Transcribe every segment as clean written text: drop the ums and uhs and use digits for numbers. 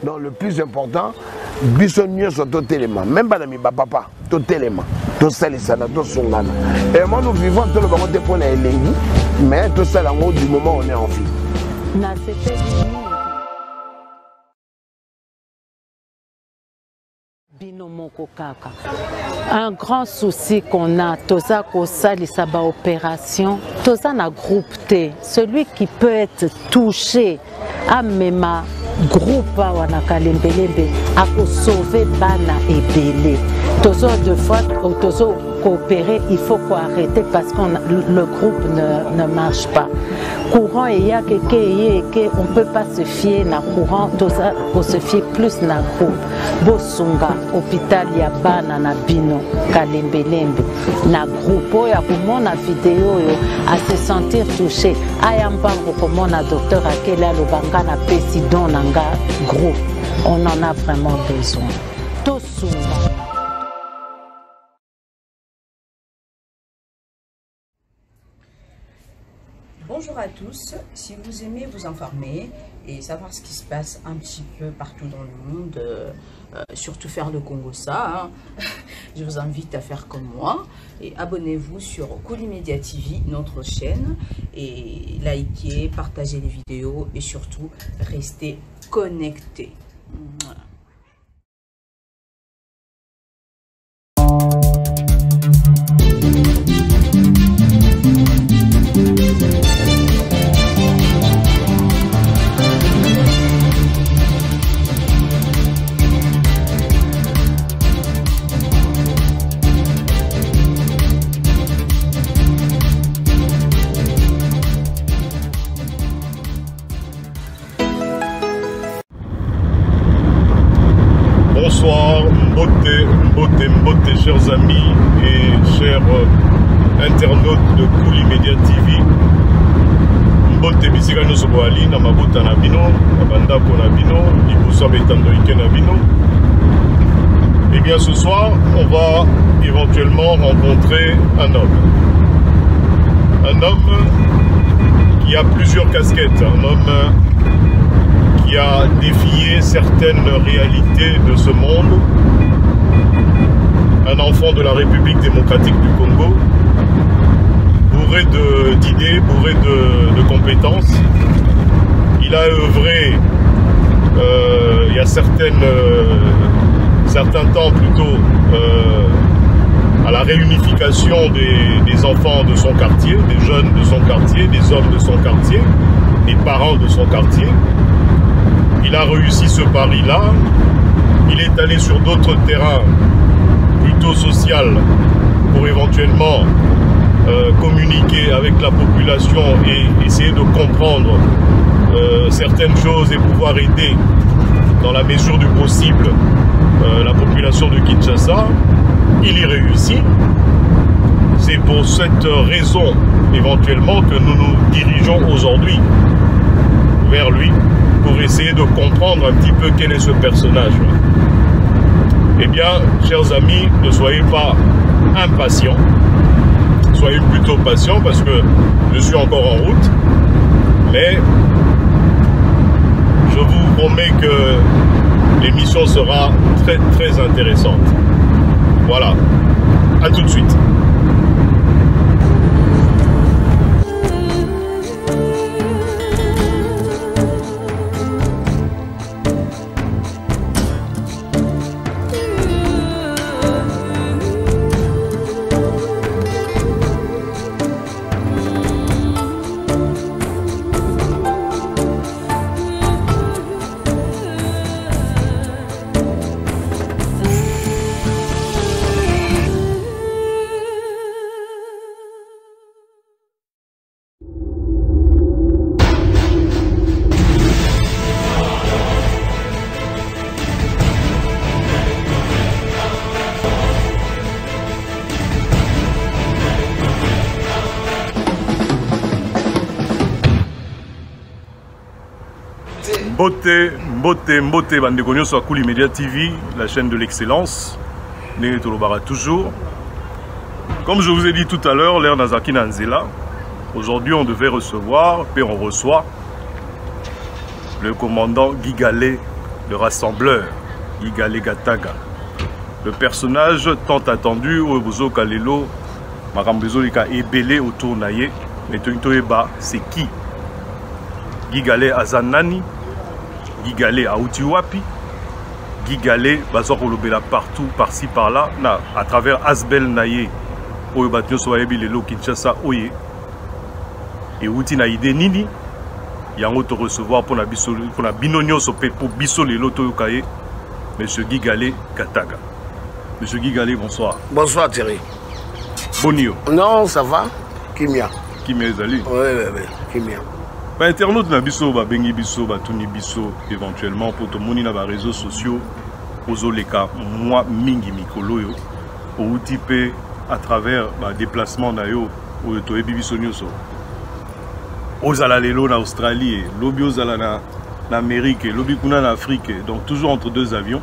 Donc le plus important, bisonnier sur tout élément. Même pas d'amis, papa, tout élément. Tout ça, les salades, tout son gana. Et moi, nous vivons tout le monde pour les légumes, mais tout ça, du moment où on est en vie. Un grand souci qu'on a, toza kosa lisaba opération, toza na groupe T, celui qui peut être touché à même groupe wana kalembelembe à sauver bana et belé. Tozo deux fois, tozo coopérer, il faut arrêter parce que le groupe ne marche pas. Courant et ya que on peut pas se fier na courant, toza pour se fier plus na groupe. Bosunga hôpital ya bana na bino kalembelembe na groupe ya kumona vidéo yo à se sentir touché ayamba komona docteur akela lobanga na président nanga groupe on en a vraiment besoin tosunga. Bonjour à tous, si vous aimez vous informer et savoir ce qui se passe un petit peu partout dans le monde, surtout faire le Congo-ça, hein, je vous invite à faire comme moi et abonnez-vous sur Koulimedia TV, notre chaîne, et likez, partagez les vidéos et surtout restez connectés. Bonsoir, Mbote, chers amis et chers internautes de Koulimedia TV. Mbote bisika nyonso boali na mabota na bino, na bandako na bino, liboso betandoike na bino. Et bien ce soir, on va éventuellement rencontrer un homme. Un homme qui a plusieurs casquettes, un homme qui a défié certaines réalités de ce monde, un enfant de la République démocratique du Congo, bourré d'idées, bourré de compétences. Il a œuvré il y a certains temps plutôt à la réunification des enfants de son quartier, des jeunes de son quartier, des hommes de son quartier, des parents de son quartier. Il a réussi ce pari-là. Il est allé sur d'autres terrains plutôt social pour éventuellement communiquer avec la population et essayer de comprendre certaines choses et pouvoir aider dans la mesure du possible la population de Kinshasa. Il y réussit. C'est pour cette raison éventuellement que nous nous dirigeons aujourd'hui vers lui pour essayer de comprendre un petit peu quel est ce personnage. Eh bien, chers amis, ne soyez pas impatients, soyez plutôt patients parce que je suis encore en route, mais je vous promets que l'émission sera très très intéressante. Voilà, à tout de suite. Mbote, bandeko nyonso à Koulimedia TV, la chaîne de l'excellence. Toujours. Comme je vous ai dit tout à l'heure, l'ère Nazaki Nanzela. Aujourd'hui, on devait recevoir, puis on reçoit le commandant Guy Gallet, le rassembleur, Gigale Gataga. Le personnage tant attendu, Obozo Kalelo, Marambezo Lika Ebele autour Naye, mais Tontoeba, c'est qui? Gigale Azanani, Gigale Aoutiwapi, Gigale Bazorolobela partout, par-ci, par-là, à travers Asbel Naye, Oyobatio Soayebi Lelo Kinshasa Oye, et Outi Naïde Nini, Yango te recevoir pour la binonio sopé pour biso Lelo Toyokaye, Monsieur Gigale Gataga. Monsieur Gigale, bonsoir. Bonsoir Thierry. Bonio. Non, ça va. Kimia. Kimia Ezali. Oui, Kimia. Ba internaute na biso, ba bengi biso, ba tuni biso, éventuellement pour tout le monde dans les réseaux sociaux, ozoleka moi mingi mikolo yo, au type à travers ba déplacement na yo, ou to ebi biso nyoso. Ozala lelo na Australie, lobi ozala na Amérique, lobi kuna na Afrique, donc toujours entre deux avions.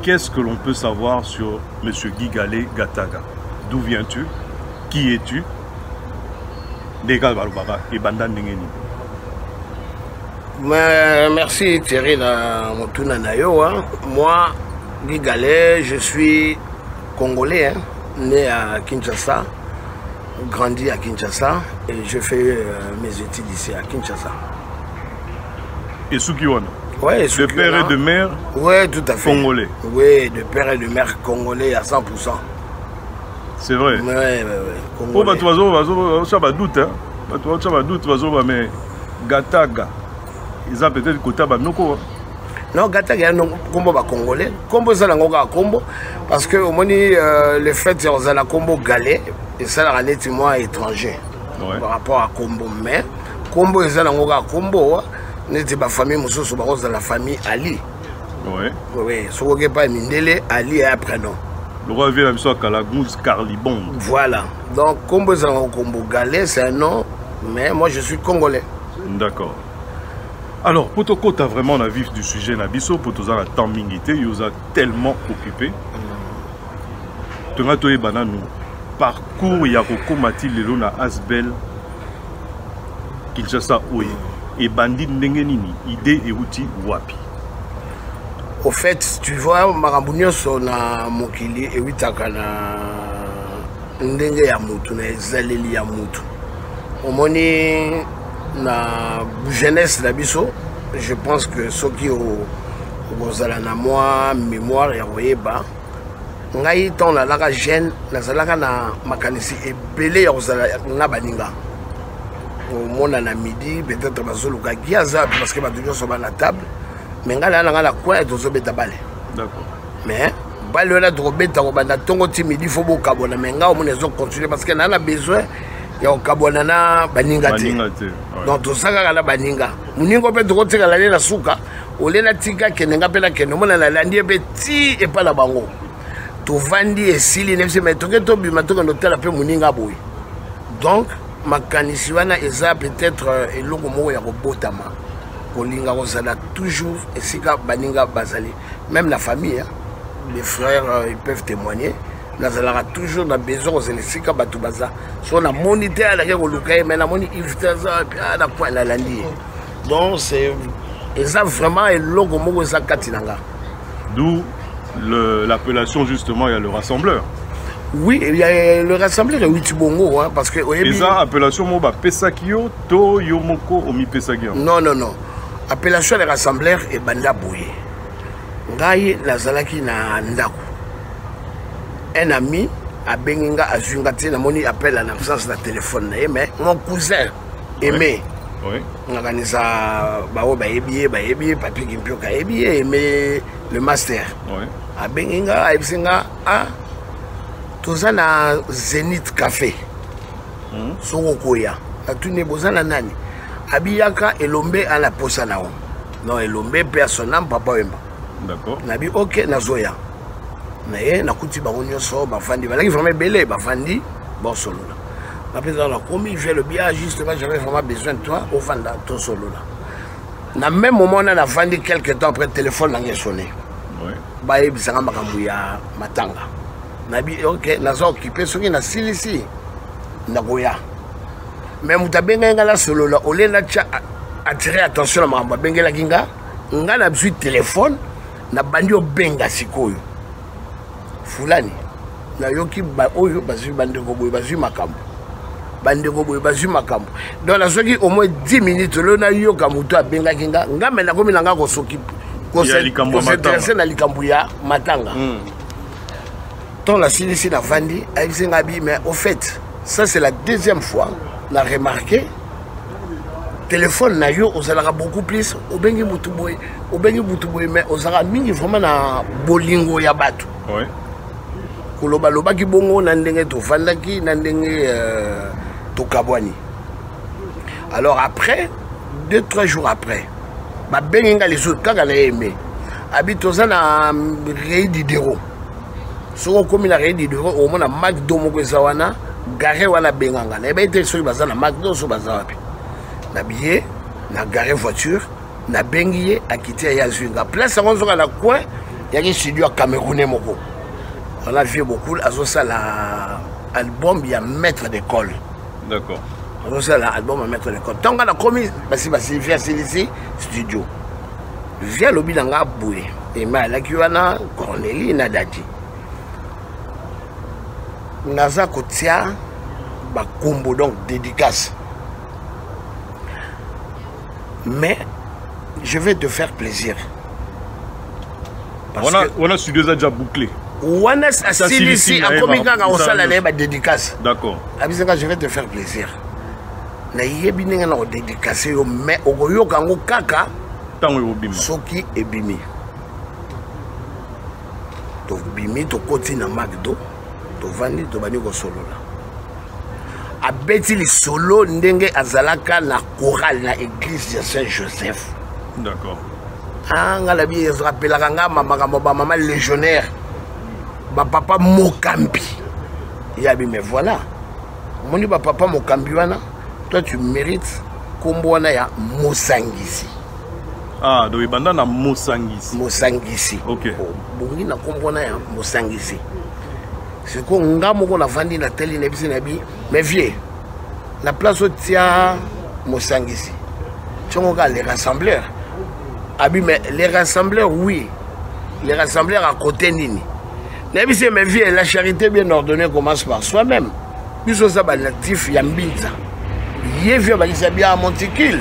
Qu'est-ce que l'on peut savoir sur Monsieur Gigale Gataga? D'où viens-tu? Qui es-tu? Merci Thierry Nayo. Moi, Gigale, je suis congolais, hein, né à Kinshasa, grandi à Kinshasa et je fais mes études ici à Kinshasa. Et Sukiwana? Ouais, de père et de mère? Oui, tout à fait. Congolais? Oui, de père et de mère congolais à 100%. C'est vrai? Oui, oh, bah, tu vas doute, hein? Tu vas doute, mais Gataga, ils ont peut-être côté Banoko. Non, Gataga, non, combo ba congolais. Combo ça l'angoga combo parce que au moins le fait c'est la combo galais et ça la relève moi étranger par rapport à combo mais combo ça l'angoga combo n'était pas famille muso so ba de la famille Ali. Ouais. Oui, so ko pas Mindele Ali est après non. Le roi vient à Kalagouz Carlibon. Voilà. Donc combo ça combo galais c'est un nom mais moi je suis congolais. D'accord. Alors, Potoko, tu as vraiment la vif du sujet, Nabiso, pour tous la temps mingité, il vous a tellement occupé. Tu as dit parcours, il y a beaucoup de na Asbel, Kinshasa, Oye, et Bandit Nengenini, idée et outil Wapi. Au fait, tu vois, Marambunyo na Mokili et Witaka na Ndenge Yamutu, na Zaleli Yamutu. Au moni na jeunesse d'Abisso, je pense que ceux qui ont na moi mémoire et oyeba ngai ton la la jeune na zalaka na makanisi et belé na baninga au monde na midi peut-être bazoluka giaza parce que badunyo so na table mais ngala na la quoi to zobeta balé. D'accord. Mais balé la drobeta ko banda tongo ti midi faut boka bona mais ngao mo nezo continuer parce que na a besoin ya okabona na baninga te. Donc tout ça la baninga muningo pe to tika la na suka olela tika kenenga pe la keno mona la landi pe ti e pa la bango to vandi e sili ne se meto ke to bima to no tela pe muninga boy. Donc makanisi wana eza peut-être eloko moko ya kobotama kolinga kozala toujours esika baninga bazali même la famille hein, les frères ils peuvent témoigner. Nous avons toujours besoin de l'esika batubaza. Si on a monité à la guerre au Lukaï, mais on a monité à la pointe à la ligne. Donc c'est vraiment un logo mogo ça katinanga. D'où l'appellation justement, il y a le rassembleur. Oui, il y a le rassembleur et Witibongo hein, parce que et ça appellation moba pesakio to yomoko omi pesakio. Non. Appellation le rassembleur et banda boye. Ngai nazalaki na ndako. Un ami a benginga a zungati na moni appelle en absence de téléphone mais mon cousin aimé on organise bao baebi papi kimpio ka ebi aimé le master a benginga a ibsinga a tozana Zenith Café soko koya atune bozana nani abiyaka elombe à la posa nao non elombe personnel papa wemba d'accord nabi OK nazoya mais na kuti bango nyoso bafandi balaki vraiment belé bafandi bon solo là après dans la commis j'ai le bien justement j'avais vraiment besoin de toi au vanda ton solo là na même moment on a fandi quelques temps après le téléphone n'a sonné ba ebisanga makambu ya matanga nabi OK nazo occupé soki na silisi na goya même utabenga ngala solo là olena cha attirer attention na makambu bengela kinga nga na biso téléphone na bandi obenga sikoyo fulani na yoki ba oyo bazwi bandeko boye bazwi makambo bandeko boye bazwi makambo donc na soki au moins 10 minutes lo na yoka moto abengaki nga mena komi na nga kosoki kosinteresse na likambo ya matanga tant la silisi na vandi ayebisi nga bi mais au fait ça c'est la deuxième fois na remarqué téléphone na yo ozalaka beaucoup plus obengi mutu boye mais ozalaka mingi vraiment na bolingo ya bato ouais kolobaki bongo na ndenge tovandaki na ndenge tokabwani alors après 2-3 jours après babengi nga les autres kaka na yembe abi toza na rei didero soko okomi na rei didero omona McDo moko eza wana gare wana benganga na yeba ete soki baza na McDo so baza wapi na billet na gare voiture na bengi ye akiti ya zwinga place yango nzoka na coin yaki studio ya camerounais moko on a vu beaucoup à l'album il y a maître d'école. D'accord. On a l'album à maître d'école. Tant qu'on a commis, c'est via ici studio. Via le bilanga boué. Et ma la kiwana Cornélie Nadati. Naza kotia ba combo donc dédicace. Mais je vais te faire plaisir. On a studio déjà bouclé. Wana Silisi a commis quand on s'en allait à dédicace. D'accord. Abisanga, je vais te faire plaisir. Na yebi ninga na dédicace yo mais ogoyo kango kaka tango obima. Soki ebimi. To bimi to koti na McDo to vandi to bani ko solo la. Abeti li solo ndenge azalaka na chorale na église de Saint-Joseph. D'accord. Ah ngala bi je rappelle nga maman légionnaire. Ba papa Mokambi. Yabi mais voilà. Moni ba papa Mokambi wana, toi tu mérites kombo wana ya Mosangisi. Ah, donc ibanda na Mosangisi. Mosangisi. OK. Bongi na kombo wana ya Mosangisi. C'est ko ngamo ko na vandi na teli na bisi na bi, mais vieux. La place otia Mosangisi. Tchongo ka les rassembleurs. Abi mais les rassembleurs oui. Les rassembleurs à côté nini. Mais vie, la charité bien ordonnée commence par soi-même. Puis ça va natif yambinza. Yevio ba bien à Monticule.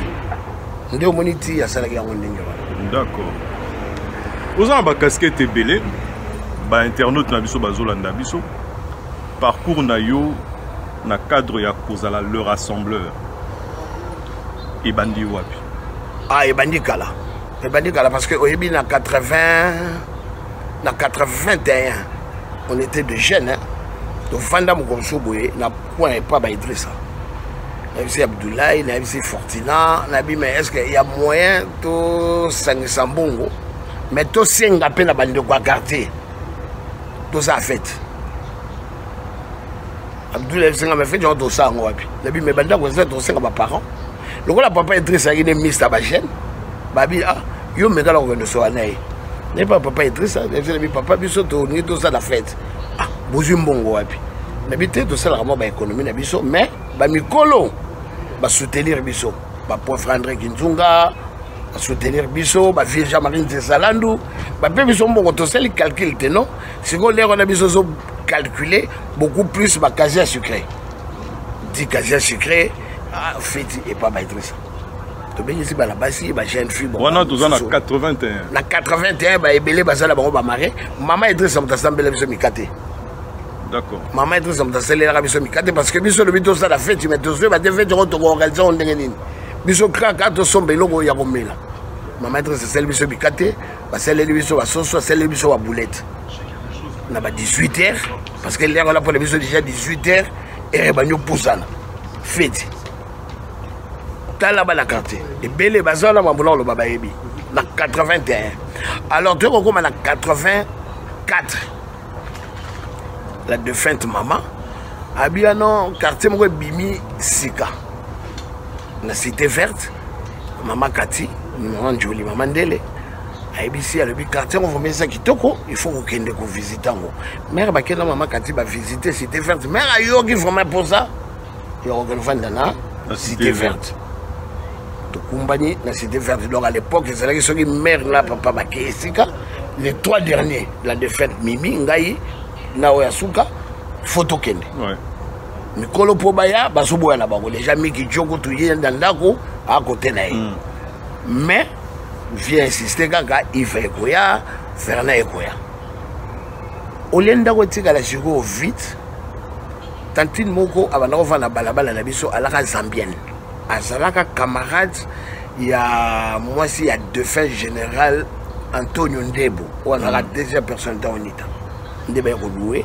Ndio moniti ya sala ya ndenge. D'accord. Oza ba casquette belé ba internaute na biso bazolanda biso. Parcours na yo na cadre ya kozala le rassembleur. Ebandi wapi? Ah ebandi kala. Ebandi kala parce que oyebi na 80 na 81 on était de jeunes, hein. Donc, Vanda Moukonsoboye n'a point pas Idrissa. Nabi Abdoulaye, Nabi Fortina, Nabi, mais est-ce qu'il y a moyen de Sambongo, mais tout c'est un appel à bande de quoi quartier. Tout ça a fait. Abdoulaye, c'est un fait, j'ai tout ça en Wabi. Nabi, mais bande de tout ça à mes parents. Le gars, papa Idrissa, il est mis à ma chaîne. Babi, ah, yo, mais dans le soirée. N'est pas papa Idrissa, papa biso to ni to ça la fête. Ah, bozumbongo wapi. N'habite to ça la ramo ba économie na biso mais ba mikolo ba soutenir biso. Ba prof André Kinzunga ba soutenir biso, ba vieux Jean-Marie Nzesalandu, ba pe biso mbongo to ça les calcul te non. Siko les on a biso so calculer beaucoup plus ba casier sucré. Dit casier sucré, ah fête et pas ba Idrissa. Ici, la base, la jeune fille. On a 81. Na 81, bah, ebele bazala bango ba maré. Maman Idrissa mtasambele biso mikate. D'accord. Maman Idrissa mtasambele biso mikate parce que biso le bito ça la fête, mais tous ba te fête to organiser on ndenge nini. Biso kraka to sombe logo ya komela. Maman Idrissa sel biso mikate, ba sel biso ba soso, sel biso ba boulette. Na ba 18h parce que l'air là pour les biso déjà 18h et ba nyo pusana. Fête. Là-bas la carte. Et Bélé Bazala Mamoula le Baba Ebi. Na 81. Alors tu vois comme en 84. La défunte maman. Abia non quartier moi Bimi Sika. La cité verte. Maman Kati, maman Jolie, maman Dele. A Ebi à le quartier on va mettre ça qui toko. Il faut qu'on ait qu'on visite en haut. Mère Bakela maman Kati va visiter cité verte. Mère Ayo qui vraiment pour ça. Il y a un vent dans la cité verte. compagnie na cité verte. Donc à l'époque c'est là que ceux qui mère là papa bakesika les 3 derniers la défaite Mimi ngai na oyasuka photo kende ouais mikolo po baya basoboya na bango déjà Miki Djoko tuye ndako à côté na ye mais vient insister kaka Yves Ekoya Fernand Ekoya olenda ko tika la siko vite tantine moko abana ko vana balabala na biso alaka zambienne azalaka camarade ya moi si ya défunt général Antonio Ndebo ou azalaka deuxième personne dans Onita Ndebo ko loué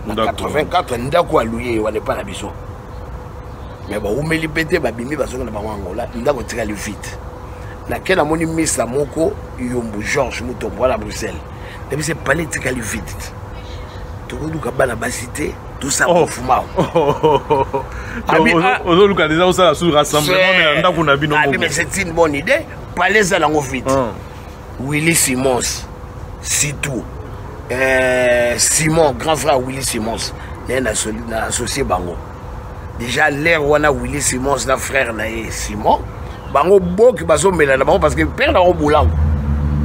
en 84 ndako a loué wala pas na biso mais bon umeli pété ba bimi ba songa na bango Angola ndako tika le vite na kena moni misa moko Yombo Georges Mutombo à Bruxelles depuis c'est palais tika le vite tout le monde a basité tout ça pour fumao aujourd'hui déjà ça sous rassemblement mais ndako na bino mais c'est une bonne idée palais ça lango vite Willy Simons Sitou Simon grand frère Willy Simons n'a associé bango déjà l'air wana Willy Simons na frère na Simon bango bok baso mela na bango parce que père na bolango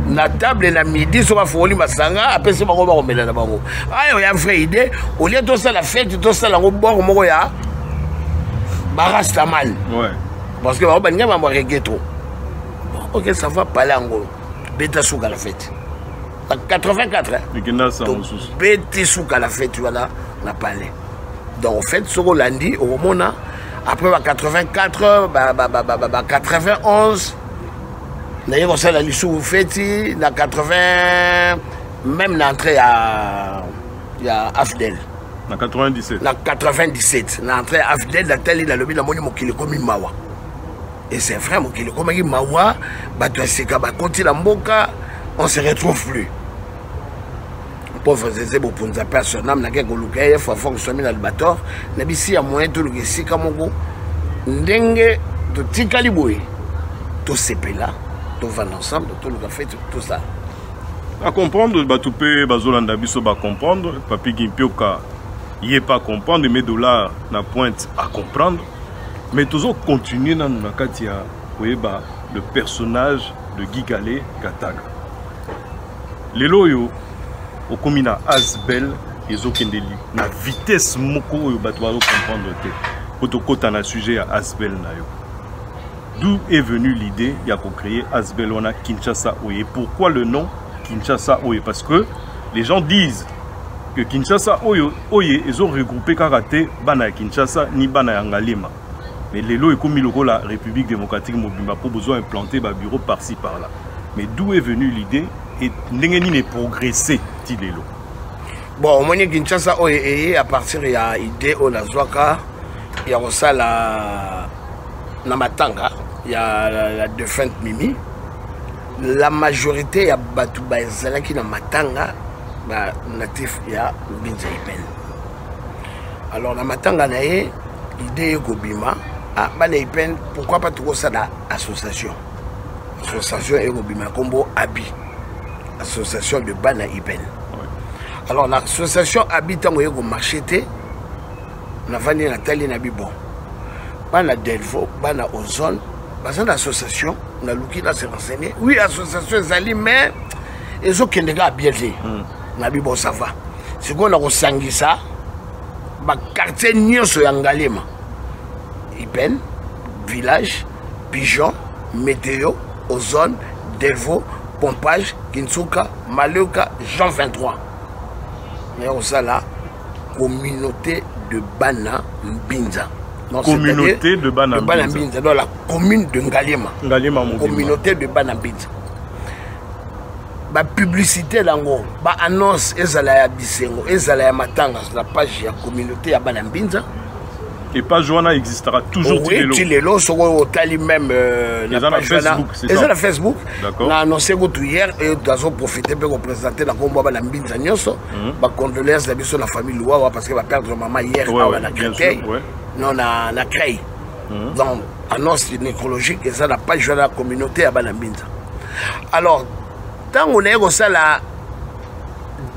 na table na midi so ba foli masanga après c'est bango ba komela na bango ayo ya vraie idée au lieu de ça la fête tout ça lango bord moko ya barastaman ouais parce que ba nga ba reggaeton OK ça va parler ango beta souka la fête 84 hein beta souka la fête voilà na parlé donc en fait ce lundi au mona après 84 91 d'ailleurs ça la lissou fêti na 80 même l'entrée à Afdel na 97 na 97 l'entrée à Afdel la télé la lobby la moni mokili komi mawa et c'est vrai mokili komi mawa bato seka ba konti la mboka on se retrouve plus pauvre zézé bopunza personnel na keko lukaye fa fonctionner dans le bateau na bisi ya moyen to lukesika moko ndenge to tikali boye to sepela to vendre ensemble to le fait tout ça à comprendre batupé bazolanda biso ba comprendre papi Gimpioka y est pas comprendre mais dollars na pointe à comprendre mais toujours continuer dans na katia oyeba le personnage de Gigale Kataga leloyo au komina Asbel ezokendeli na vitesse moko oyo bato bazo comprendre te kotokota na sujet ya Asbel na yo d'où est venue l'idée ya ko créer Asbel wana Kinshasa Oye. Pourquoi le nom Kinshasa Oye? Parce que les gens disent que Kinshasa Oye ils ont regroupé karaté bana ya Kinshasa ni bana ya Ngalema mais lelo ekomi loko la République démocratique mobimba pour besoin implanter ba bureau par-ci par-là mais d'où est venue l'idée et n'engeni ne progresser ti lelo bon au moins Kinshasa Oye à partir ya idée au nazwaka ya kosala na matanga ya la défunte Mimi la majorité ya batu bazalaki na matanga ba natif ya Mbinza Ipen alors na matanga na ye idée ko bima a bana Ipen pourquoi pas tout ça la association et ko bima kombo Abi association de bana Ipen alors l'association Abi tango yeko marché té na vandi na tali na bibo bana Delvo bana Ozone basa d'association na luki na se renseigner oui association zali mais ezo kendeka bien na bibo ça va c'est qu'on a resangisa ba quartier nyonso ya Ngalema Ipen village Pigeon Météo Ozone Delvo Pompage Kinsuka Maluka Jean 23 mais on ça là communauté de Bana Mbinza. Non, communauté de Bana Mbinza. Dans la commune de Ngalema. Communauté de Bana Mbinza. La publicité lango, la annonce ezala ya Bisengo, ezala ya Matanga sur la page ya communauté ya Bana Mbinza. Et page Joana existera toujours. Oui, Tilelo, sur le tali même la page Facebook. Et ça la Facebook. D'accord. On a annoncé que hier et nous avons profité pour représenter la combat Bana Mbinza Nyoso. Ma condoléance à la famille Louawa parce qu'elle va perdre maman hier à la Créteil. Non, na Créteil. Donc annonce nécrologique et ça la page de la communauté à Bana Mbinza. Alors tant on est comme ça la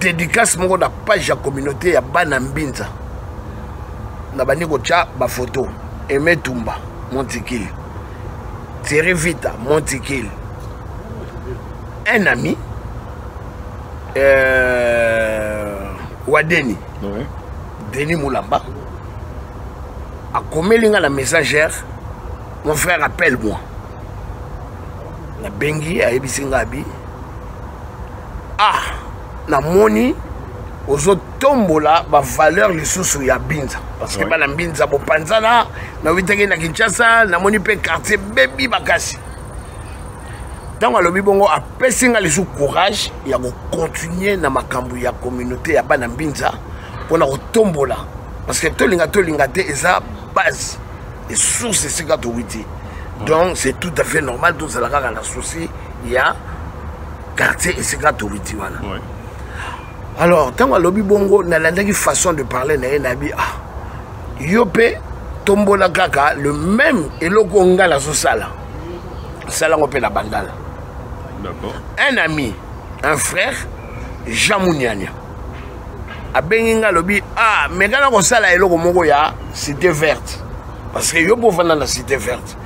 dédicace mon la page de la communauté à Bana Mbinza. Na bani ko cha ba photo Aimé Tumba Montikil Thierry Vita, Montikil. Un ami, Wadeni, Ouais. Denis Moulamba, a commis la messagère, mon frère appelle-moi. Na bengi a ebisingabi. Ah, na moni, aux autres tombola, ma valeur les sous ya binza. Parce que la binza, bon panzana, na witenge na Kinshasa, na moni pe quartier baby bakasi. Tant que le bongo a pesé les sous courage, il y a continuer dans ma cambu ya communauté ya bana binza pour na tombola. Parce que tout l'inga est sa base, les sources c'est quand witi. Donc c'est tout à fait normal tout ça la souci, il y a quartier et c'est quand witi voilà. Alors, tant que l'obi bongo n'a la façon de parler n'a nabi ah yope tombola kaka le même et le gonga la sosala sala ngope la bandala. D'accord. Un ami, un frère, Jean Mouniania. A benginga lobi ah mais quand on sala et le mongo ya cité verte parce que yo pour vendre la cité verte.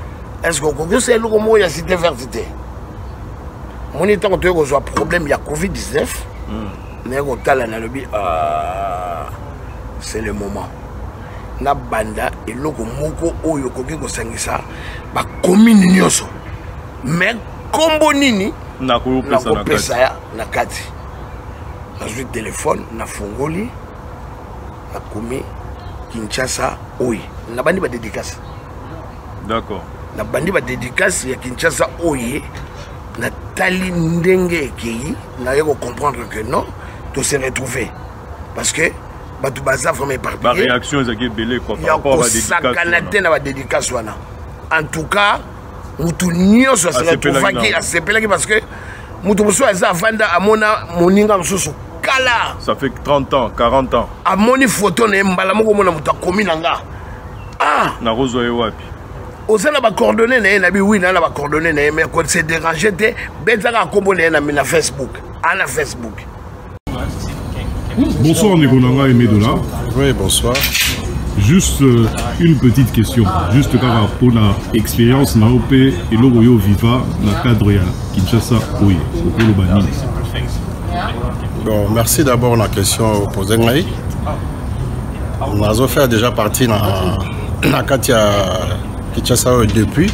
Est-ce que vous c'est le mongo ya cité verte té? Mon état quand tu as un problème il y a Covid-19. C'est le moment. Na banda et loko moko oyo koki ko sangisa ba commune nyoso. Mais kombo nini na ko pesa ya na kati. Na jeu téléphone na fongoli na komi Kinshasa oyi. Na bandi ba dédicace. D'accord. Na bandi ba dédicace ya Kinshasa oyi na tali ndenge ekei na yeko comprendre que non. De se retrouver parce que batu baza vraiment éparpillé. La réaction est belée quoi par rapport à la dédicace. En tout cas, mutu nyoso se retrouver à se pelaki parce que mutu muso eza vanda amona moninga mususu kala. Ça fait 30 ans, 40 ans. Amoni photo na mbala moko mona mutu akomi nanga. Ah, na rozo e wapi. Osana ba coordonnées na bi oui na ba coordonnées na mais quand c'est dérangé té bezaka kombo na Facebook. À Facebook. Bonsoir Nekonanga et Medola. Oui, bonsoir. Juste une petite question. Juste car pour l'expérience na OP et l'Oroyo Viva na cadre ya Kinshasa oui. Bon, merci d'abord la question posée. On a fait déjà partie na Katia Kinshasa depuis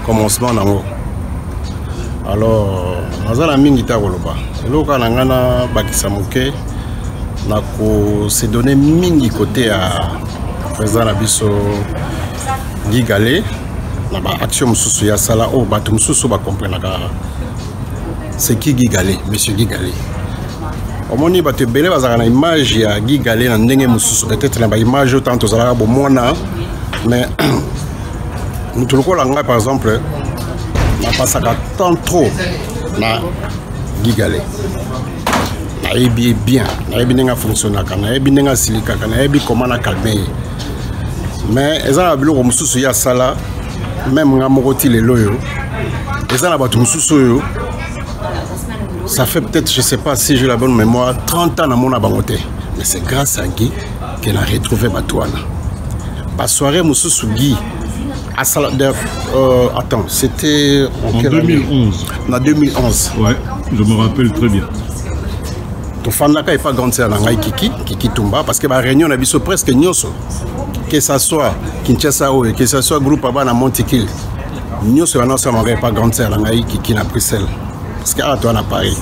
commencement nango. Alors, on a mis guitare au loba. Et là, on a bakisa moke, on a se donné mingi côté à président Nabiso Guy Galé. On a action mususu ya sala o batu mususu ba comprendre c'est qui Guy Galé, monsieur Guy Galé. Au moni batu belé bazaka na image ya Guy Galé na ndenge mususu peut-être na ba image autant to zala bo mona mais nous trouvons là par exemple na pasaka tant trop na Guy Galé. Na ebi bien, na ebi nenga fonctionner na ebi nenga silika na ebi comment na calmer. Mais eza na biloko mususu ya sala même nga mokoti le loyo. Eza na batu mususu yo. Ça fait peut-être, je sais pas si j'ai la bonne mémoire, 30 ans na mona bangote. Mais c'est grâce à Guy qu'elle a retrouvé Batouana. La soirée mususu Guy attends, c'était en 2011. En 2011. Ouais, je me rappelle très bien. Ton fan là n'est pas grand c'est à Kiki Tumba parce que la réunion a biso presque nyoso. Que ça soit Kinshasa ou que ça soit groupe à Montikil. Nyoso n'a pas grand c'est à Kiki na Bruxelles. Parce que à toi à Paris.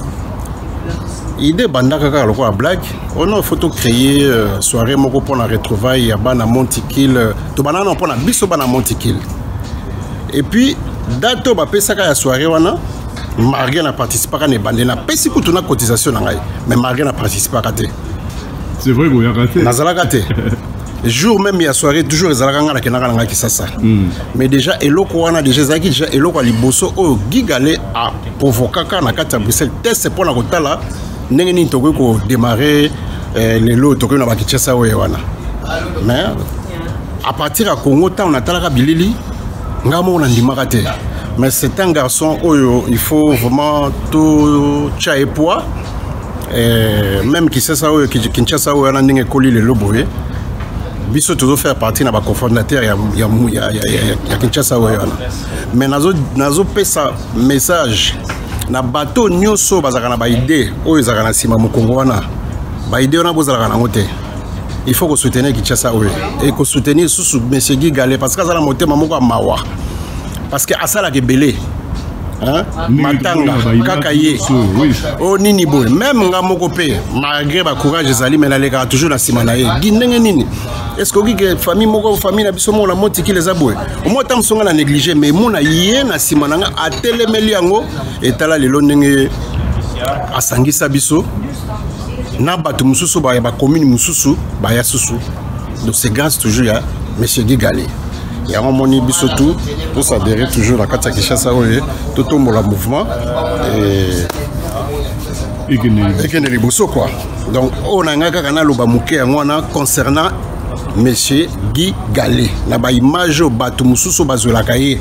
Idée banda kaka loko a blague. On a photo créé soirée moko pour la retrouvaille à bana Montikil. To banana pour na biso bana Montikil. Et puis dato ba pesaka ya soirée wana Marie n'a participé à ne na pesi ko tuna cotisation na ngai mais Marie n'a participé à raté. C'est vrai que vous avez raté. Nazala raté. Le jour même il y a soirée toujours ezalaka ngana kenaka nga ki sasa. Mais déjà eloko wana déjà zaki déjà eloko liboso o Guy Galé a provoqué na kati ya Bruxelles test pour na kotala ndenge nini toko ko démarrer les lots toko na bakitchasa oyo wana. Mais à partir à Congo ta on atalaka bilili ngamo na ndimaka te. Mais c'est un garçon où il faut vraiment tout tchaer poids. Même qui sait ça, qui Kinshasa, où il y a un colis le loboé. biso toujours faire partie na ba cofondateur ya Kinshasa Oyana. Mais nazo pesa message na bateau nyonso bazaka na ba idée oyo ezaka na sima mokongo wana. Ba idée wana bozalaka na ngote. Il faut que soutenir Kinshasa Oyo et que soutenir sous monsieur Guy Galé parce que ça la motema moko mawa. Parce que asala ke belé. Hein? Matanga, Kakaye, oh nini boy, même nga moko pe, malgré ba courage ezali mais na toujours na sima na ye. Guinenge nini? Est-ce que famille moko famille na biso mo na moti ki les aboy. Au moins tam songa na négliger mais mo na ye na sima na nga atelemeli yango etala lelo ndenge asangisa biso. Na batu mususu ba commune mususu ba ya susu. Donc c'est grâce toujours à monsieur Guy Galé. Il y a un moment biso tout s'adhérer toujours à Katia Kinshasa tout tombe le mouvement et que ne liboso quoi. Donc on a ngaka loba muke ngwana concernant monsieur Guy Galé. Na ba image batu mususu bazola kaye.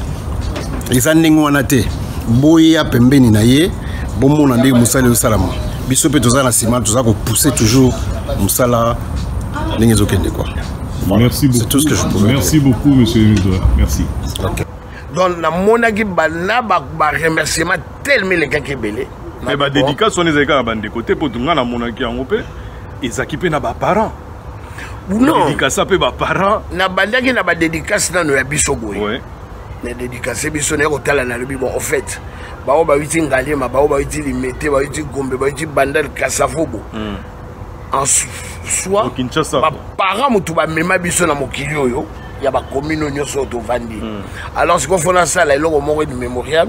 Ezande ngwana te. Boya pembeni na ye, bomona ndenge musala yo salama. Biso pe toza na sima toza ko pousser toujours musala ndenge zokende quoi. Voilà. Merci beaucoup. C'est tout ce que je pouvais Merci dire. beaucoup, monsieur le ministre. Merci. Okay. Donc, la monaki bana ba remerciement tellement les gars qui belé. Mais ba dédicace on les gars bande côté pour tout na monaki en opé et s'occuper na ba parents. Non. Dédicace pe ba parents. Na bandaki na ba dédicace na no ya biso boy. Ouais. Na dédicace biso na ko tala na lobi bon en fait. Ba o ba witi ngalema ba o ba witi limete ba witi gombe ba witi bandal kasafobo. En soi, parents mutuba mema biso na mokili oyo ya ba commune nyonso to vandi. Alors ce qu'on fait na ça là eloko moko du mémorial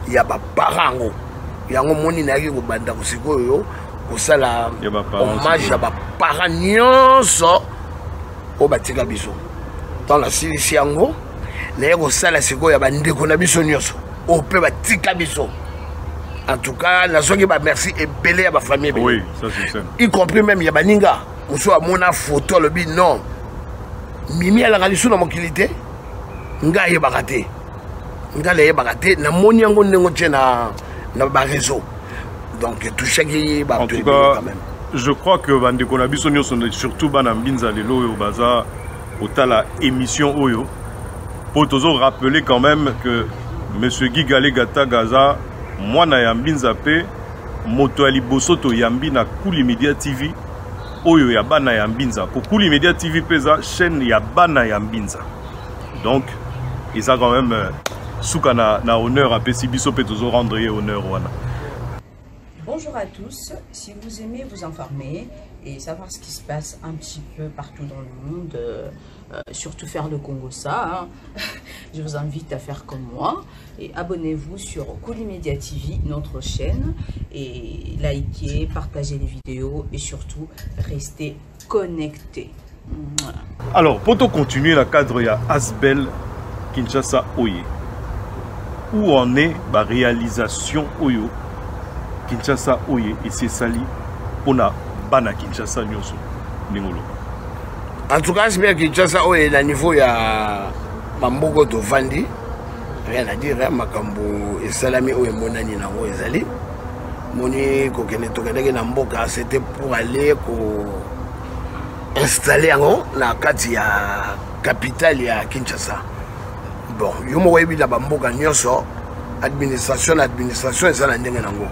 ya ba parents yango moni na ki ko banda ko sikoyo ko sala hommage ya ba parents nyonso o batika biso. Dans la silisi yango na ko sala sikoyo ya ba ndeko na biso nyonso o pe batika biso. En tout cas, la soirée merci et belé à ma famille. Oui, ça c'est ça. Y compris même Yabaninga. On soit à mon photo le bid non. Mimi à la ralisson dans mon qualité. Nga ye baraté. Nga le baraté. Na moni yango nengo tena na ba réseau. Donc tout chaque en tout cas, quand même. Je crois que bandeko na biso nyonso surtout bana mbinza lelo yo baza otala émission oyo. Pour toujours rappeler quand même que monsieur Guy Galé Gata Gaza moi na yambinza pe moto ali bosoto yambi na Kuli Media TV oyo ya bana yambinza ko Kuli Media TV peza chaîne ya bana yambinza donc ils a quand même souka na honneur a pesi biso pe toujours rendre honneur wana. Bonjour à tous, si vous aimez vous informer et savoir ce qui se passe un petit peu partout dans le monde, surtout faire le Congo ça, hein, je vous invite à faire comme moi et abonnez-vous sur Kuli Media TV, notre chaîne, et likez, partagez les vidéos et surtout restez connectés. Alors pour continuer la cadre ya Asbel Kinshasa Oye, où en est la réalisation Oyo Kinshasa Oye et c'est sali pour na bana Kinshasa nyonso ningolo. En tout cas, c'est bien Kinshasa Oye na niveau ya Bamboko to Vandi. Rien à dire, hein, makambo et salami Oye monani na Oye zali. Moni ko kene to kene na mboka c'était pour aller ko installer en na kati ya capitale ya Kinshasa. Bon, yo mo webi la Bamboka nyonso administration et ça la ndenge nango.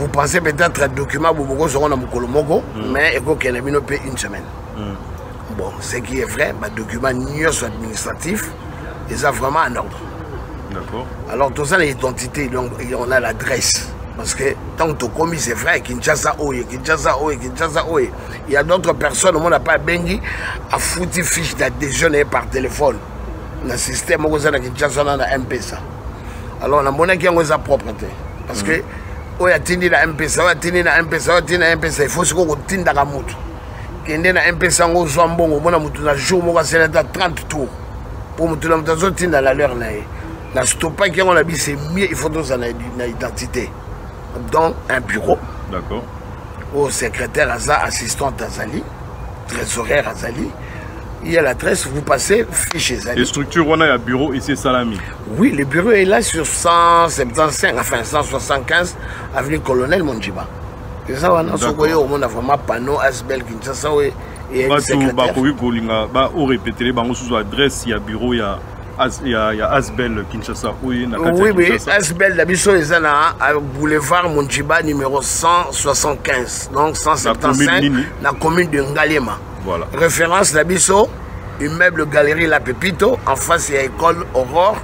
Vous pensez peut-être à document Bouboko seront dans Mokolomogo, mais il faut qu'il y ait une semaine. Bon, ce qui est vrai, le document administratif, ils sont vraiment en ordre. D'accord. Alors, tout ça, l'identité, donc on a l'adresse. Parce que tant que tu commis, c'est vrai, Kinshasa Oye, Kinshasa Oye, Kinshasa Oye. Il y a d'autres personnes, on n'a pas bengi à foutre fiche d'adhésion par téléphone. Le système, on a Kinshasa, on a MPSA. Alors, on a monnaie qui a sa propreté. Parce que, oya tindi na MPSA, oya tindi na MPSA, oya tindi na MPSA, il faut se qu'on tinda ka mutu. Kende na MPSA ngo zo mbongo, mona mutu na jour mo ka seleta 30 tours. Pour mutu na mutu zo tinda la leur na ye. Na stopa qui on a dit c'est mieux, il faut donc na identité. Donc un bureau. D'accord. Au secrétaire Aza, assistante Azali, trésorière Azali. Il y a l'adresse, vous passez, fiche Azali. Les structures, on a un bureau ici Salami. Oui, le bureau est là sur 175, enfin 175, avenue Colonel Mondjiba. ça wana sokoye au monde vraiment panneau Asbel Kinshasa et secrétaire bakoki kolinga ba o répéter bango sous adresse ya bureau ya Asbel Kinshasa oui Asbel la biso ezana boulevard Monjiba numéro 175 donc 175 la commune de Ngalema. Voilà. Référence la biso immeuble galerie La Pépito en face il y a école Aurore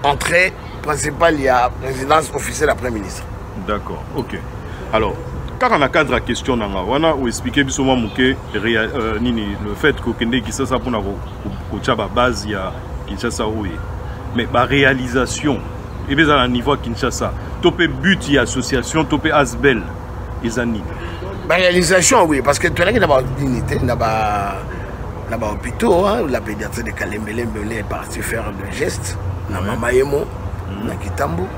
entrée principale il y a résidence officielle après ministre. D'accord, OK. Alors car on a cadre à question nanga wana ou expliquer biso mamuke le fait que kende ki ça pour na ko tchaba base ya Kinshasa oui. Mais la réalisation et bien à niveau Kinshasa topé but y association topé Asbel ezani. La réalisation oui parce que tu as d'abord dignité là-bas hôpital hein, la pédiatrie de Kalembelembe est parti faire le geste na mama yemo na Kitambo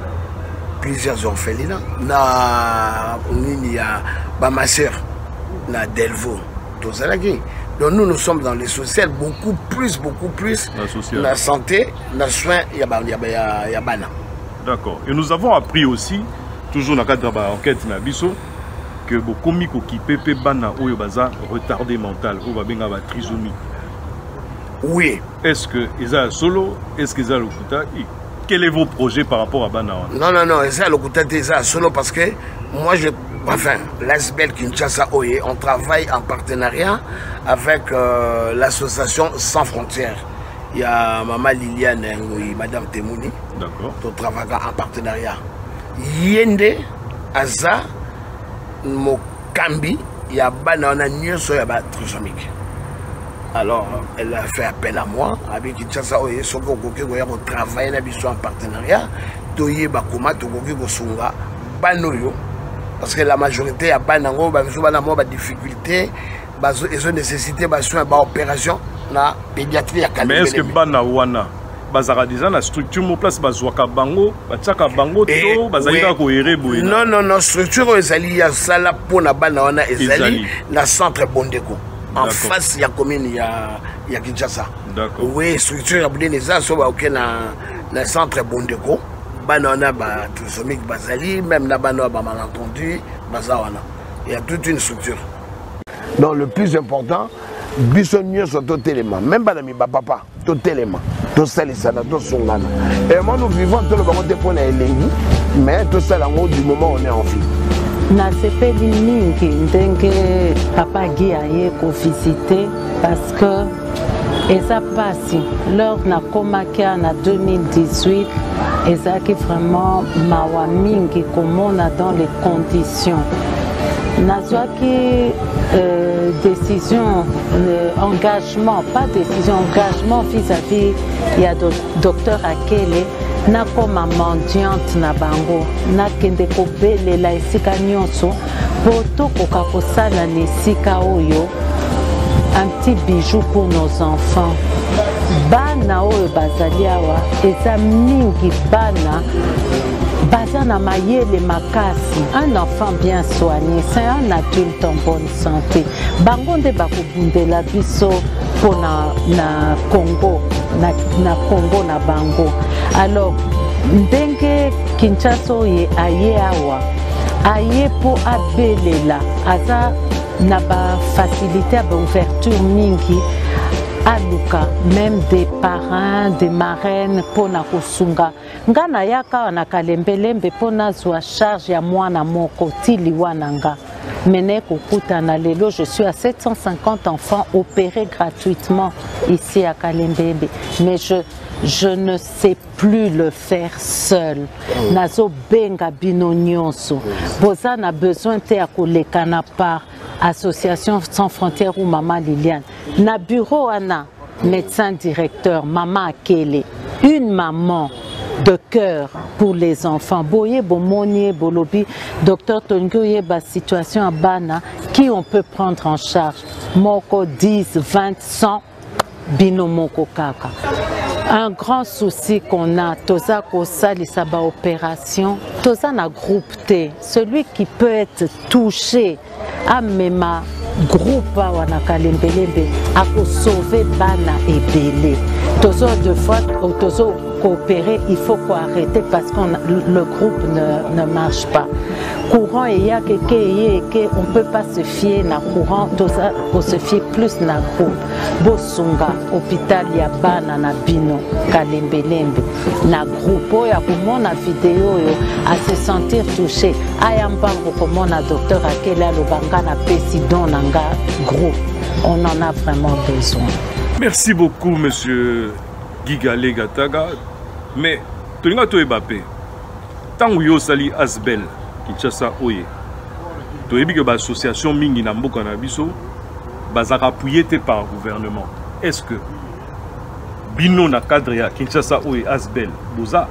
plusieurs orphelinats na il y a ma soeur na Delvaux tout ça là qui donc nous sommes dans les social beaucoup plus la santé la soin il y a bana. D'accord. Et nous avons appris aussi toujours dans le cadre de l'enquête na biso que beaucoup de qui pepe bana oyo baza retardé mental ou ba benga ba trisomie. Oui. Est-ce que ils solo est-ce qu'ils ont le kuta quel est vos projets par rapport à bana? Non, ça le kuta déjà solo parce que moi l'Asbel Kinshasa Oye, on travaille en partenariat avec l'association Sans Frontières. Il y a Maman Liliane et Madame Temouni. D'accord. On travaille en partenariat. Yende, Aza, Mokambi, il y a Banana Nyonso, il y a trisomique. Alors, elle a fait appel à moi avec Kinshasa Oye, on travaille en partenariat. Toye Bakoma, Togoki Gosunga, Banoyo. Parce que la majorité a pas de difficultés, ils ont nécessité de opération la pédiatrie à Kalembele. Mais est-ce que bana wana bazara déjà la structure mo place bazwaka bango batchaka bango to bazalika ko ere boye? Non, structure ezali ya sala pona bana wana ezali na centre Bondeko en face ya commune ya Kinshasa. D'accord. Oui, structure ya bondene za so ba na centre Bondeko. Banana ba trisomique bazali même na bana ba malentendu bazawana. Il y a toute une structure. Donc le plus important bisonnier sur tout élément même pas mi papa tout élément tout salisana tout songana et moi nous vivons tout le monde pour na elengi mais tout ça là du moment où on est en vie. Na sepeli mingi ndenge papa Guy aye ko visiter parce que eza pasi lors na komaki na 2018 ezaki vraiment mawa mingi komona dans les conditions nazwaki décision engagement pas décision engagement vis-à-vis ya docteur Akele na koma mendiante na bango nakende kobelela esika nyonso po tokoka kosala na esika oyo un petit bijou pour nos enfants. Bana oyo bazali awa eza mingi bana bazana mayele makasi. Un enfant bien soigné, c'est un adulte en bonne santé. Bango nde bakobundela biso pona na Congo na Congo na bango. Alors ndenge Kinshasa oye aye awa aye po abelela aza na ba facilité à ouverture mingi aluka même des parrains des marraines pona kosunga ngana yaka na Kalembelembe pona zwa charge ya mwana moko tili wananga mene kokuta na lelo je suis à 750 enfants opérés gratuitement ici à Kalembelembe mais je ne sais plus le faire seul. Nazo benga bino nyonso. Boza na besoin te akoleka na par Association Sans Frontières ou Maman Liliane. Na bureau ana médecin directeur Maman Akele. Une maman de cœur pour les enfants. Boye bomonier bolobi docteur Tongoye ba situation à bana qui on peut prendre en charge. Moko 10, 20, 100 bino moko kaka. Un grand souci qu'on a, toza kosalisa ba opération, toza na groupe T, celui qui peut être touché à mema groupe wana Kalembelembe a sauver bana ebele. deux fois, coopérer, il faut arrêter parce que le groupe ne marche pas. Courant, il y a on ne peut pas se fier na courant, on se fier plus na groupe. Bosunga, hôpital, il y a bana na bino, kalembelembe, na groupe, il y a comment na vidéo, à se sentir touché. Ayamba, comment na docteur Akela, le banga na pésidon, nanga groupe. On en a vraiment besoin. Merci beaucoup, monsieur Guy Galé Gataga. Mais, Tolinga Toebape, tant que vous sali Asbel, Kinshasa Oye, tu as vu que l'association Mingi Namboka Nabiso, bazar appuyé par le gouvernement. Est-ce que Bino na cadre ya Kinshasa Oye Asbel, vous a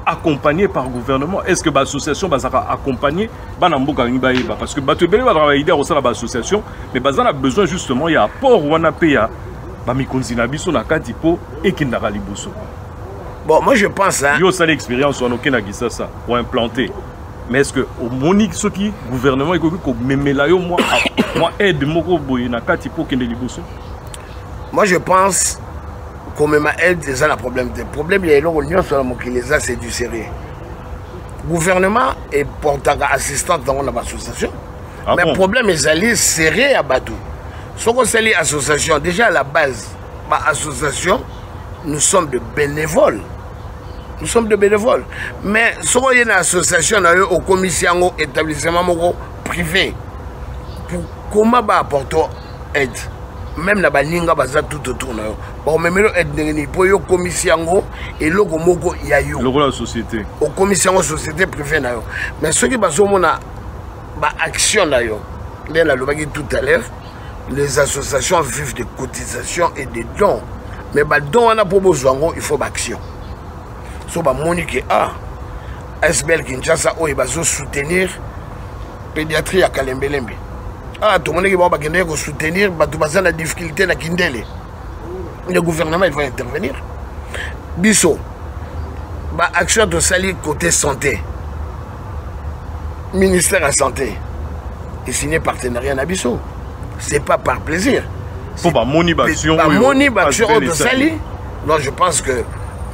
accompagné par le gouvernement? Est-ce que l'association bazar accompagné Banamboka Nibaïba? Parce que tu as travaillé au sein de l'association, mais bazar a besoin justement, il y a un port où on a payé, Bamikonzi Nabiso na Katipo et Kindara Liboso. Bon, moi je pense. Hein. Il y a aussi l'expérience pour implanter. Mais est-ce que au monique ce qui gouvernement est moi aide moi je pense qu'on me aide c'est ça le problème. Le problème il y a l'union sur la c'est du sérieux. Gouvernement est portant assistant dans l'association. Mais le problème est sérieux à Badou. Ce qu'on s'allie association déjà à la base, l'association nous sommes de bénévoles. Nous sommes de bénévoles. Mais si on a une association au commission établissement privé, comment apporter aide? Même la baninga baza tout autour. Bon, même aide pour la commission et le gomogo yayo. La société. Au commission société privée. Mais ce qui est mon action d'ailleurs, bien la loi tout à l'heure, les associations vivent de cotisations et de dons. Mais les dons on a pour besoin, il faut l'action. So ba Monique Asbel Kinshasa il va soutenir pédiatrie à Kalembelembe. Tout le monde qui va soutenir la difficulté na Kindele. Le gouvernement il va intervenir. Biso ba action de sali côté santé. Ministère de la santé. Et signé partenariat na Biso. C'est pas par plaisir. Pour ba moni action de sali. Non, je pense que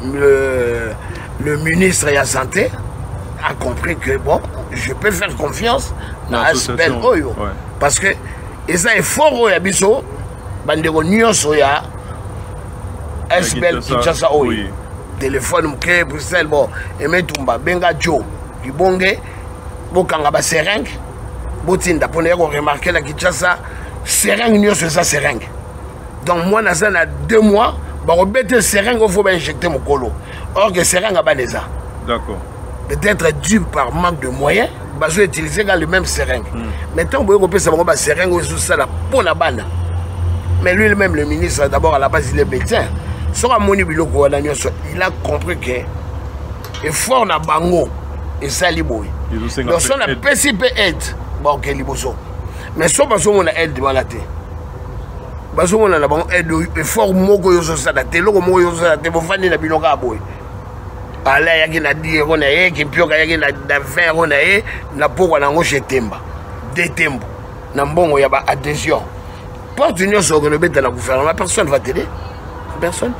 le ministre de la Santé a compris que bon, je peux faire confiance dans Asbel Oyo. Ouais. Parce que ça est fort au Yabiso, bandeko nyonso ya Asbel Kinshasa Oyo. Téléphone mke Bruxelles bon, emetumba benga Joe, kibonge bokanga ba seringue, botinda pour remarquer la Kinshasa seringue nyonso ça seringue. Donc moi dans 2 mois il faut injecter mon colo. Or que seringue a déjà. D'accord. Peut-être dû par manque de moyens, je vais utiliser le même seringue. Maintenant, vous pouvez faire seringue sous ça pour la bande. Mais lui-même, le ministre, d'abord à la base, il est médecin. Il a compris que l'effort na bango et ça liboui. Donc si on a PCP aide, bon ok liboso. Mais si on a aide devant la tête. Parce qu'on a un effort moko yoso sada te loko moko yoso sada te bofandi na binoka boy ala yaki na 10 euros na ye kipioka yaki na 20 euros na ye na poko na ngo chetemba de tembo na mbongo ya ba adhésion porte union sur le bête de la gouvernement personne va t'aider personne.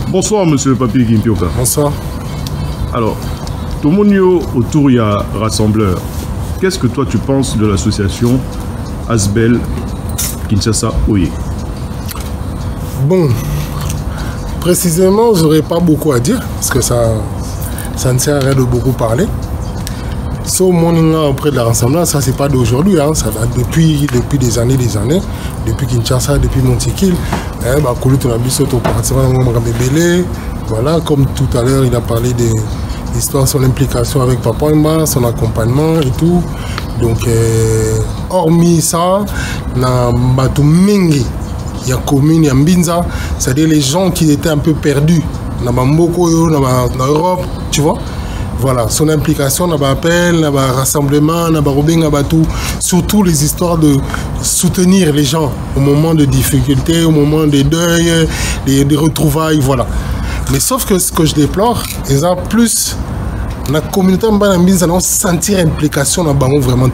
Bonsoir, monsieur le papier Gimpioka. Bonsoir. Alors, tout le monde autour, il y a rassembleur. Qu'est-ce que toi tu penses de l'association Asbel Kinshasa Oye? Bon, précisément, je n'aurais pas beaucoup à dire, parce que ça ne sert à rien de beaucoup parler. So, mon auprès de la rassembleur, ça c'est pas d'aujourd'hui, hein, ça va depuis des années, depuis Kinshasa, depuis Montikil. Voilà, comme tout à l'heure, il a parlé de l'histoire, son implication avec Papa Mba, son accompagnement et tout. Donc, hormis ça, na Batu Mingi, il y a commune, il y a Mbinza, c'est-à-dire les gens qui étaient un peu perdus, dans Bamboko, dans l'Europe, tu vois. Voilà, son implication dans l'appel, dans le rassemblement, dans le tout, surtout les histoires de soutenir les gens au moment de difficultés, au moment des deuils, des retrouvailles, voilà. Mais sauf que ce que je déplore, c'est plus la communauté va sentir implication dans le banc vraiment.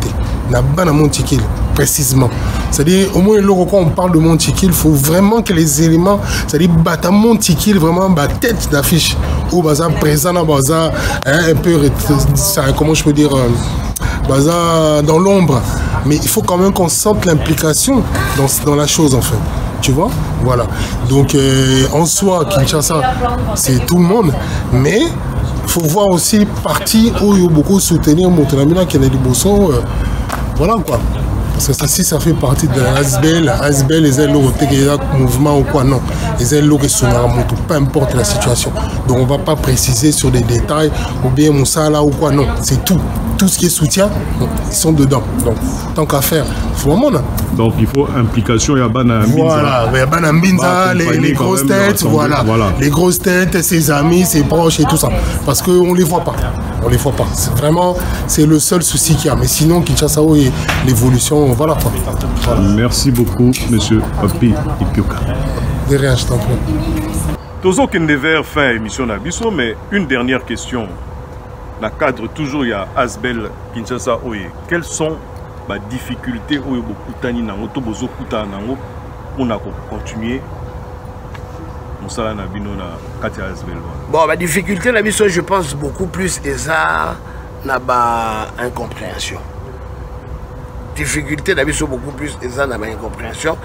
Dans le Montikil, précisément. C'est-à-dire, au moins, quand on parle de Montikil, il faut vraiment que les éléments, c'est-à-dire, Montikil, vraiment, tête d'affiche, ou présent dans Baza, un peu, comment je peux dire, dans l'ombre. Mais il faut quand même qu'on sente l'implication dans la chose, en fait. Tu vois? Voilà. Donc, en soi, Kinshasa, c'est tout le monde, mais il faut voir aussi partie où il y a beaucoup soutenir Montenamina qui est du Bosso. Voilà quoi. Parce que ça fait partie de l'ASBL. ASBL, les ailes mouvement ou quoi, non. Les ailes sont peu importe la situation. Donc on ne va pas préciser sur des détails ou bien Moussala ou quoi, non. C'est tout. Tout ce qui est soutien, ils sont dedans. Donc tant qu'à faire, il faut vraiment. Donc il faut implication, il y a Bana Mbinza. Voilà, il y a Bana Mbinza, les grosses têtes, voilà. Les grosses têtes, ses amis, ses proches et tout ça. Parce qu'on ne les voit pas. On les voit pas. C'est vraiment, c'est le seul souci qu'il y a. Mais sinon, Kinshasa et l'évolution, voilà quoi. Voilà. Merci beaucoup, monsieur Papi Ipioka. De rien, je t'en prie. Tozo Kende vers fin émission Nabiso, mais une dernière question. Dans le cadre, toujours, il y a Asbel Kinshasa Oye. Quelles sont les difficultés pour continuer? Bon, la difficulté, je pense beaucoup plus, et ça, n'a pas incompréhension. Difficulté, beaucoup plus, et ça, n'a pas incompréhension.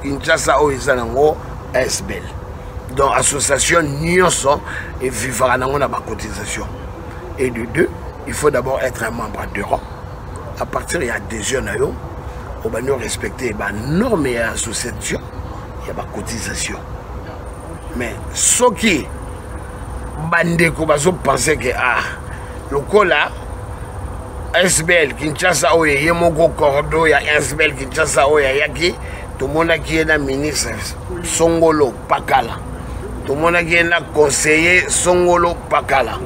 Kinshasa Oye, Asbel. Donc, l'association Nyonso et vivra dans la cotisation. Et de deux, il faut d'abord être un membre d'Europe. À partir il y a des jeunes, on va nous respecter les normes et l'association, il y a la cotisation. Mais ce qui penser que le cas là, SBL Kinshasa, il y a mon cordeau, il y a SBL Kinshasa, il y a qui, tout le monde qui est ministre Songolo Pakala. Tout le monde qui est conseiller Songolo Pakala.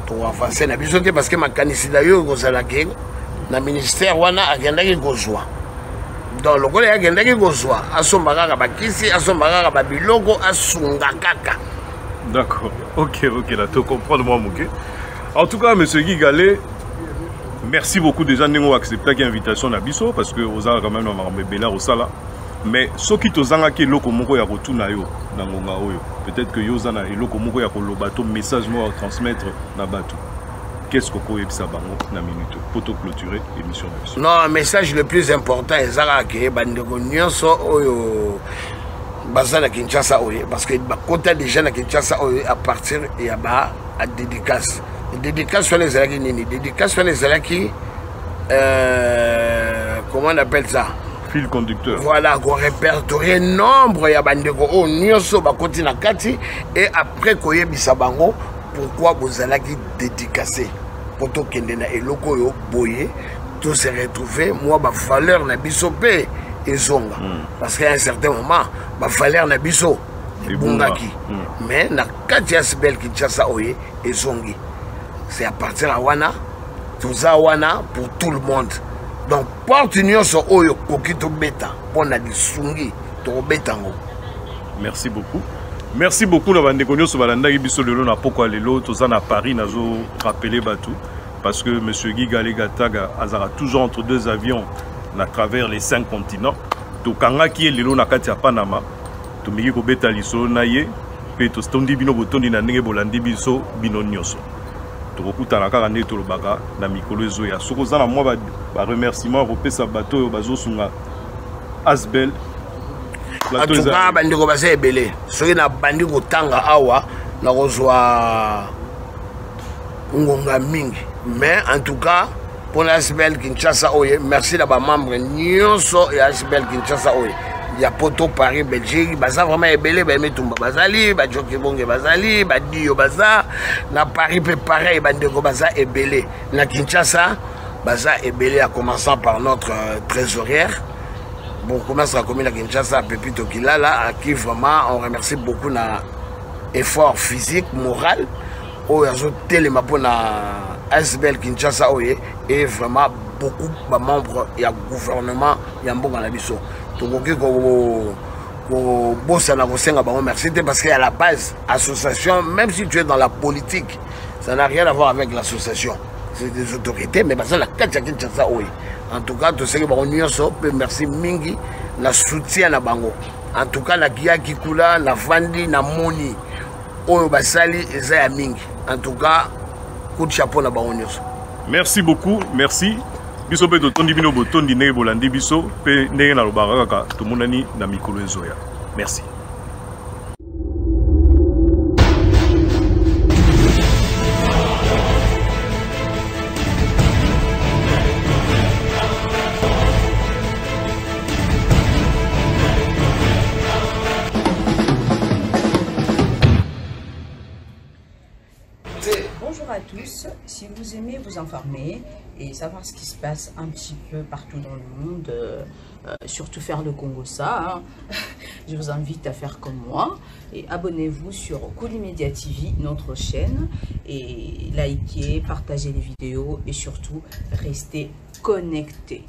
Tout va faire ça parce que ma candidature est dans le ministère wana agendaki kozwa. Donc le collègue agendaki kozwa asombaka bakisi asombaka babiloko asunga kaka. D'accord. OK, là tu comprends moi Mouké. En tout cas monsieur Guy Galé, merci beaucoup déjà de accepter l'invitation à Bisso parce que vous avez quand même un au sala. Mais ce qui te zanga qui loko moko ya rotuna yo na ngonga oyo. Peut-être que yo zana eloko moko ya kolobato message mo à transmettre na bato. Qu'est-ce que vous avez na minute pour clôturer l'émission? Non, le message le plus important est que bandeko nyonso oyo bazana Kinshasa oyo parce que côté des gens à Kinshasa oyo à partir et à dédicace. Dédicace sur les alaki nini? Dédicace sur les alaki comment on appelle ça? Fil conducteur. Voilà, qu'on répertorie nombre ya bandeko o nyonso ba koti na kati et après koyebisa bango pourquoi vous allez dédicacer pour tout kende na eloko yo boye tout se retrouver moi ba valeur na biso pe ezonga parce qu'à un certain moment ba valeur na biso bungaki mais na kati ya Asbel Kinshasa oye ezongi c'est à partir à wana tout ça wana pour tout le monde. Donc, porte union sur Oyo Kokito Beta pour la sungi to betango. Merci beaucoup. Merci beaucoup na bande konyo so balanda biso lelo na poko lelo toza na Paris nazo rappeler batou parce que monsieur Guy Galé Gataga azara toujours entre deux avions à travers les 5 continents. To kanga ki lelo na kati ya Panama. To miki ko beta liso na ye pe to stondi bino botondi na ndenge bolandi biso bino nyoso. Tokutana kaka nde tolobaka na mikolo ezoya sokoza na mwa ba remerciement repesa bato oyo bazosunga Asbel en tout cas bandeko baza ebele soki na bandi kotanga awa na kozwa ngonga mingi mais en tout cas pour Asbel Kinshasa oye merci na ba membre nyonso ya Asbel Kinshasa oye ya Poto Paris Belgique baza vraiment ebele ba metumba bazali ba Joki Bonge bazali ba Dio baza na Paris pe pareil bandeko baza ebele na Kinshasa baza ebele à commençant par notre trésorière bon commence à communiquer à Kinshasa Pepito Kilala à qui vraiment on remercie beaucoup na effort physique, moral. Oyo téléma pour na ASBL Kinshasa oye et vraiment beaucoup de membres du gouvernement yamboka na biso. Tokoki ko bossa na kosenga bango merci parce qu'à la base association, même si tu es dans la politique, ça n'a rien à voir avec l'association. C'est des autorités mais parce que la Kinshasa oye. En tout cas, tout ce que bango nyonso pe merci mingi na soutien na bango. En tout cas, la Kia Kikula, la Vandi, na Moni, Oyo Basali, Ezaya Mingi. En tout cas, coup de chapeau na Baonios. Merci beaucoup, merci. Biso pe totondi bino botondi ndenge bolandi biso pe ndenge na lobaka kaka tomonani na mikolo ezoya. Merci. Bonjour à tous, si vous aimez vous informer et savoir ce qui se passe un petit peu partout dans le monde, surtout faire le Congo-ça, je vous invite à faire comme moi et abonnez-vous sur Koulimedia TV, notre chaîne, et likez, partagez les vidéos et surtout restez connectés.